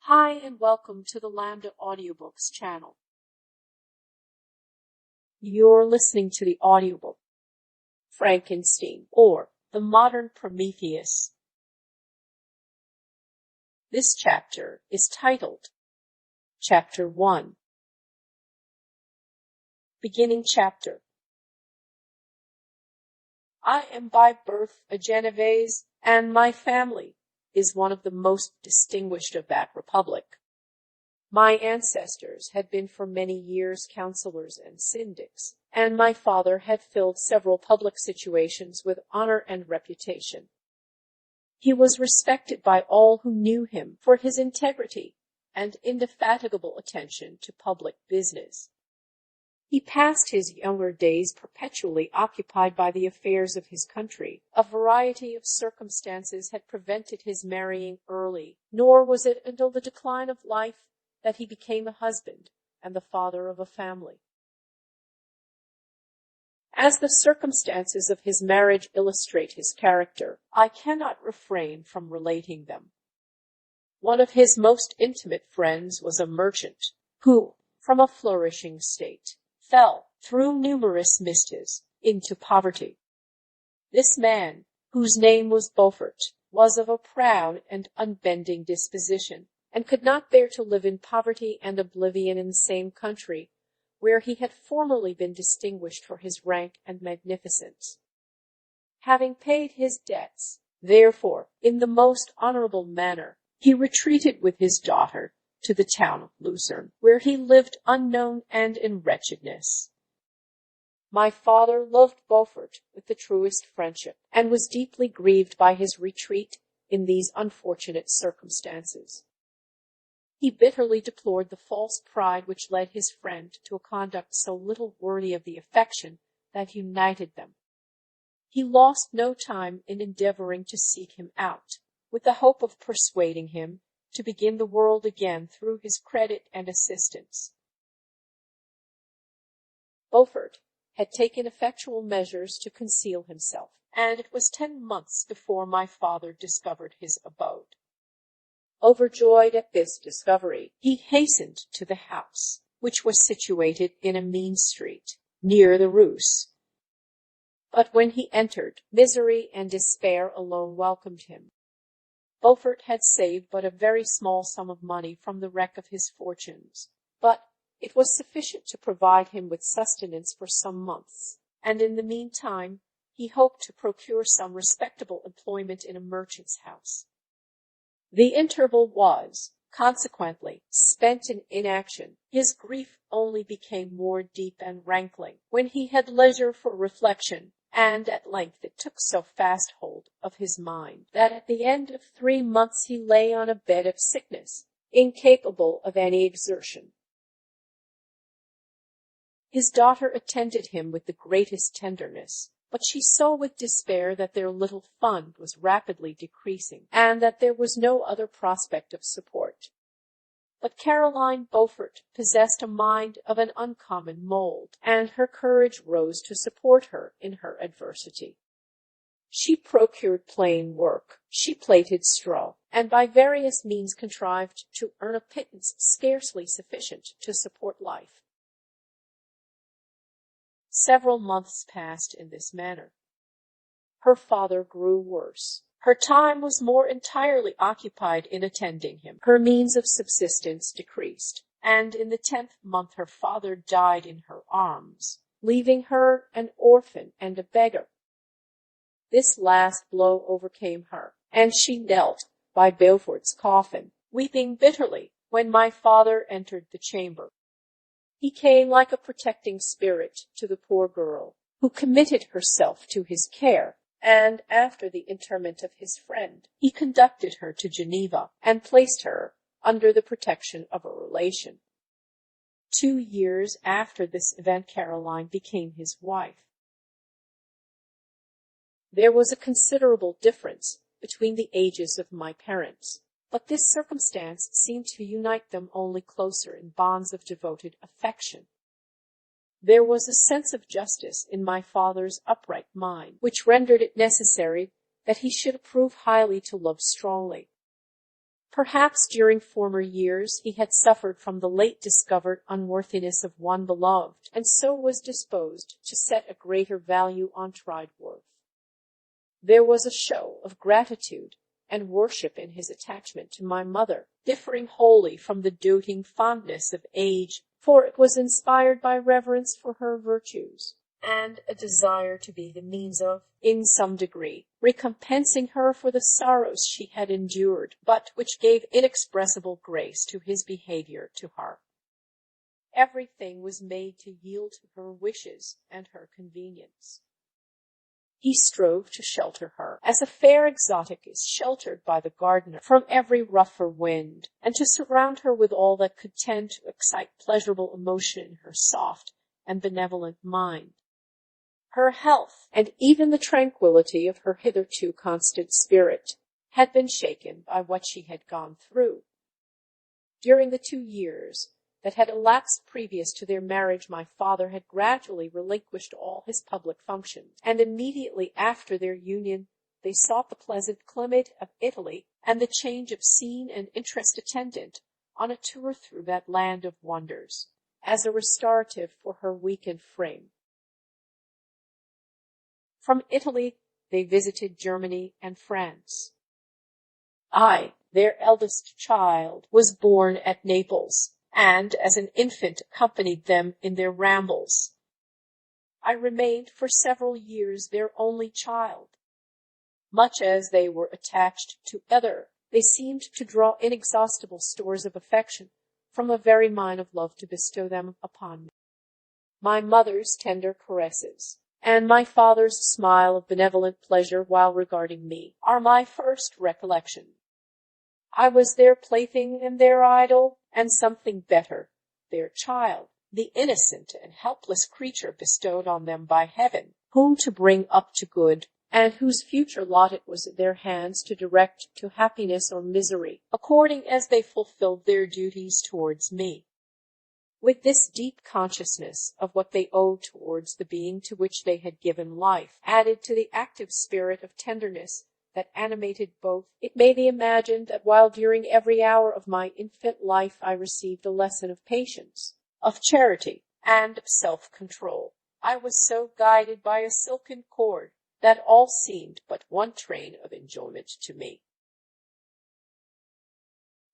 Hi and welcome to the Lambda Audiobooks channel. You're listening to the audiobook Frankenstein or the Modern Prometheus. This chapter is titled Chapter 1. Beginning chapter. I am by birth a Genoese, and my family is one of the most distinguished of that republic. My ancestors had been for many years counselors and syndics, and my father had filled several public situations with honor and reputation. He was respected by all who knew him for his integrity and indefatigable attention to public business. He passed his younger days perpetually occupied by the affairs of his country. A variety of circumstances had prevented his marrying early, nor was it until the decline of life that he became a husband and the father of a family. As the circumstances of his marriage illustrate his character, I cannot refrain from relating them. One of his most intimate friends was a merchant who, from a flourishing state, fell, through numerous misdeeds, into poverty. This man, whose name was Beaufort, was of a proud and unbending disposition, and could not bear to live in poverty and oblivion in the same country, where he had formerly been distinguished for his rank and magnificence. Having paid his debts, therefore, in the most honorable manner, he retreated with his daughter to the town of Lucerne, where he lived unknown and in wretchedness. My father loved Beaufort with the truest friendship, and was deeply grieved by his retreat in these unfortunate circumstances. He bitterly deplored the false pride which led his friend to a conduct so little worthy of the affection that united them. He lost no time in endeavoring to seek him out, with the hope of persuading him to begin the world again through his credit and assistance. Beaufort had taken effectual measures to conceal himself, and it was 10 months before my father discovered his abode. Overjoyed at this discovery, he hastened to the house, which was situated in a mean street, near the Rus. But when he entered, misery and despair alone welcomed him. Beaufort had saved but a very small sum of money from the wreck of his fortunes, but it was sufficient to provide him with sustenance for some months, and in the meantime he hoped to procure some respectable employment in a merchant's house. The interval was, consequently, spent in inaction. His grief only became more deep and rankling when he had leisure for reflection, and at length it took so fast hold of his mind that at the end of 3 months he lay on a bed of sickness, incapable of any exertion. His daughter attended him with the greatest tenderness, but she saw with despair that their little fund was rapidly decreasing, and that there was no other prospect of support. But Caroline Beaufort possessed a mind of an uncommon mold, and her courage rose to support her in her adversity. She procured plain work, she plaited straw, and by various means contrived to earn a pittance scarcely sufficient to support life. Several months passed in this manner. Her father grew worse. Her time was more entirely occupied in attending him. Her means of subsistence decreased, and in the 10th month her father died in her arms, leaving her an orphan and a beggar. This last blow overcame her, and she knelt by Beaufort's coffin, weeping bitterly, when my father entered the chamber. He came like a protecting spirit to the poor girl, who committed herself to his care, and after the interment of his friend, he conducted her to Geneva and placed her under the protection of a relation. 2 years after this event, Caroline became his wife. There was a considerable difference between the ages of my parents, but this circumstance seemed to unite them only closer in bonds of devoted affection. There was a sense of justice in my father's upright mind, which rendered it necessary that he should approve highly to love strongly. Perhaps during former years he had suffered from the late discovered unworthiness of one beloved, and so was disposed to set a greater value on tried worth. There was a show of gratitude and worship in his attachment to my mother, differing wholly from the doting fondness of age, for it was inspired by reverence for her virtues, and a desire to be the means of, in some degree, recompensing her for the sorrows she had endured, but which gave inexpressible grace to his behavior to her. Everything was made to yield to her wishes and her convenience. He strove to shelter her, as a fair exotic is sheltered by the gardener from every rougher wind, and to surround her with all that could tend to excite pleasurable emotion in her soft and benevolent mind. Her health, and even the tranquillity of her hitherto constant spirit, had been shaken by what she had gone through. During the 2 years that had elapsed previous to their marriage, my father had gradually relinquished all his public functions, and immediately after their union they sought the pleasant climate of Italy and the change of scene and interest attendant on a tour through that land of wonders, as a restorative for her weakened frame. From Italy they visited Germany and France. I, their eldest child, was born at Naples, and as an infant accompanied them in their rambles. I remained for several years their only child. Much as they were attached to other, they seemed to draw inexhaustible stores of affection from a very mine of love to bestow them upon me. My mother's tender caresses, and my father's smile of benevolent pleasure while regarding me, are my first recollection. I was their plaything and their idol, and something better, their child, the innocent and helpless creature bestowed on them by heaven, whom to bring up to good, and whose future lot it was in their hands to direct to happiness or misery, according as they fulfilled their duties towards me. With this deep consciousness of what they owed towards the being to which they had given life, added to the active spirit of tenderness that animated both, it may be imagined that while during every hour of my infant life I received a lesson of patience, of charity, and of self-control, I was so guided by a silken cord that all seemed but one train of enjoyment to me.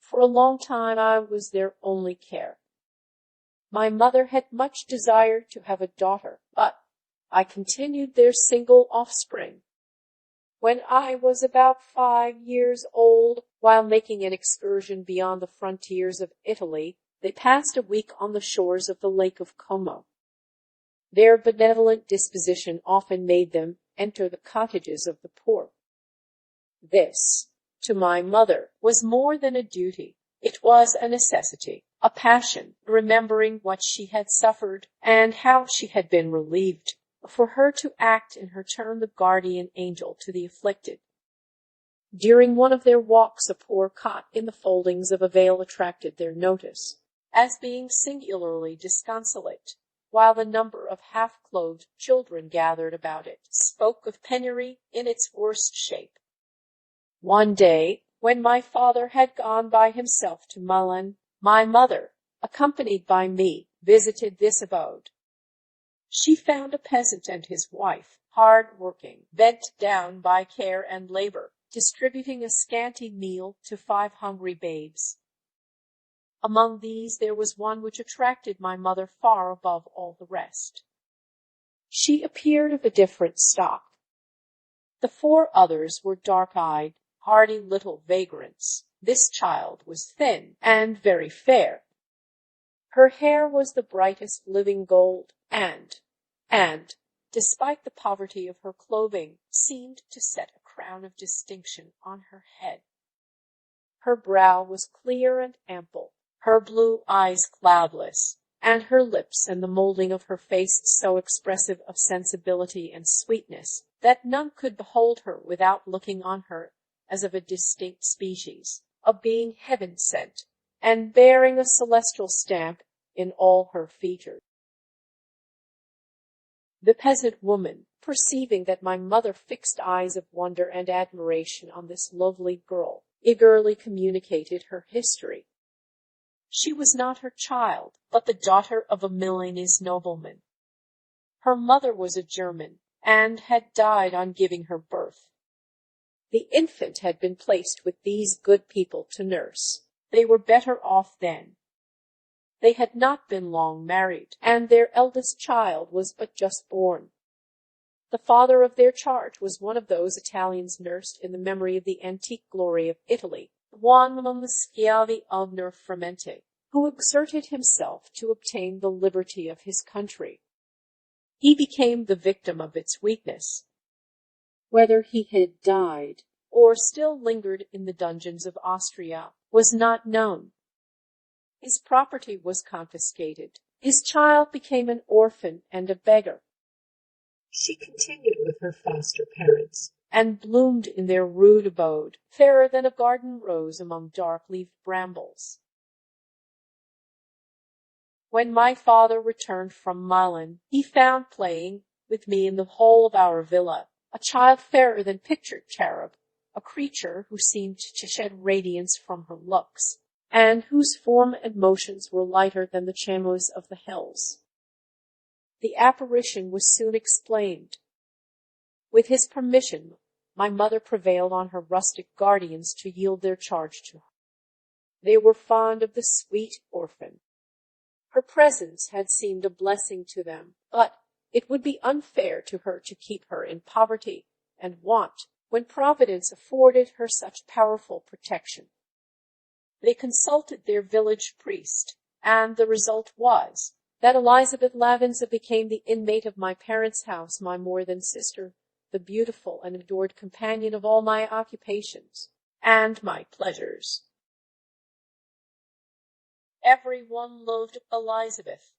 For a long time I was their only care. My mother had much desired to have a daughter, but I continued their single offspring. When I was about 5 years old, while making an excursion beyond the frontiers of Italy, they passed a week on the shores of the Lake of Como. Their benevolent disposition often made them enter the cottages of the poor. This, to my mother, was more than a duty. It was a necessity, a passion, remembering what she had suffered and how she had been relieved, for her to act in her turn the guardian angel to the afflicted. During one of their walks a poor cot in the foldings of a veil attracted their notice, as being singularly disconsolate, while the number of half-clothed children gathered about it spoke of penury in its worst shape. One day, when my father had gone by himself to Milan, my mother, accompanied by me, visited this abode. She found a peasant and his wife, hard-working, bent down by care and labor, distributing a scanty meal to 5 hungry babes. Among these there was one which attracted my mother far above all the rest. She appeared of a different stock. The 4 others were dark-eyed, hardy little vagrants. This child was thin and very fair. Her hair was the brightest living gold, and, despite the poverty of her clothing, seemed to set a crown of distinction on her head. Her brow was clear and ample, her blue eyes cloudless, and her lips and the molding of her face so expressive of sensibility and sweetness that none could behold her without looking on her as of a distinct species, a being heaven-sent, and bearing a celestial stamp in all her features. The peasant woman, perceiving that my mother fixed eyes of wonder and admiration on this lovely girl, eagerly communicated her history. She was not her child, but the daughter of a Milanese nobleman. Her mother was a German, and had died on giving her birth. The infant had been placed with these good people to nurse. They were better off then. They had not been long married, and their eldest child was but just born. The father of their charge was one of those Italians nursed in the memory of the antique glory of Italy, one among the schiavi of Fremente, who exerted himself to obtain the liberty of his country. He became the victim of its weakness. Whether he had died, or still lingered in the dungeons of Austria, was not known. His property was confiscated. His child became an orphan and a beggar. She continued with her foster parents, and bloomed in their rude abode, fairer than a garden rose among dark-leaved brambles. When my father returned from Milan, he found playing with me in the hall of our villa a child fairer than pictured cherub, a creature who seemed to shed radiance from her looks, and whose form and motions were lighter than the chamois of the hills. The apparition was soon explained. With his permission, my mother prevailed on her rustic guardians to yield their charge to her. They were fond of the sweet orphan. Her presence had seemed a blessing to them, but it would be unfair to her to keep her in poverty and want when Providence afforded her such powerful protection. They consulted their village priest, and the result was that Elizabeth Lavenza became the inmate of my parents' house, my more than sister, the beautiful and adored companion of all my occupations and my pleasures. Everyone loved Elizabeth.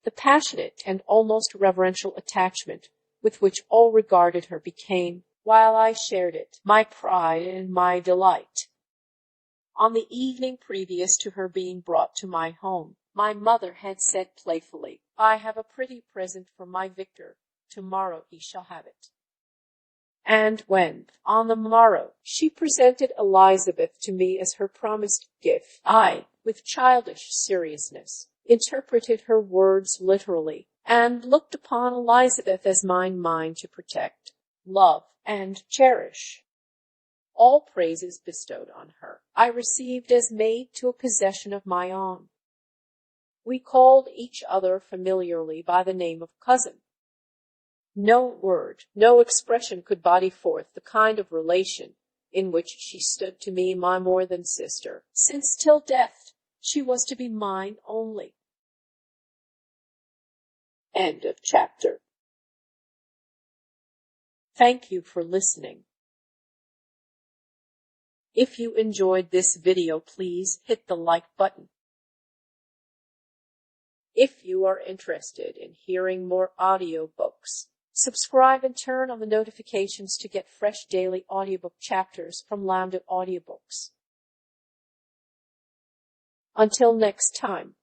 The passionate and almost reverential attachment with which all regarded her became, while I shared it, my pride and my delight. On the evening previous to her being brought to my home, my mother had said playfully, "I have a pretty present for my Victor. Tomorrow he shall have it." And when, on the morrow, she presented Elizabeth to me as her promised gift, I, with childish seriousness, interpreted her words literally, and looked upon Elizabeth as mine to protect, love, and cherish. All praises bestowed on her I received as maid to a possession of my own. We called each other familiarly by the name of cousin. No word, no expression could body forth the kind of relation in which she stood to me, my more than sister, since till death she was to be mine only. End of chapter. Thank you for listening. If you enjoyed this video, please hit the like button. If you are interested in hearing more audiobooks, subscribe and turn on the notifications to get fresh daily audiobook chapters from Lambda Audiobooks. Until next time.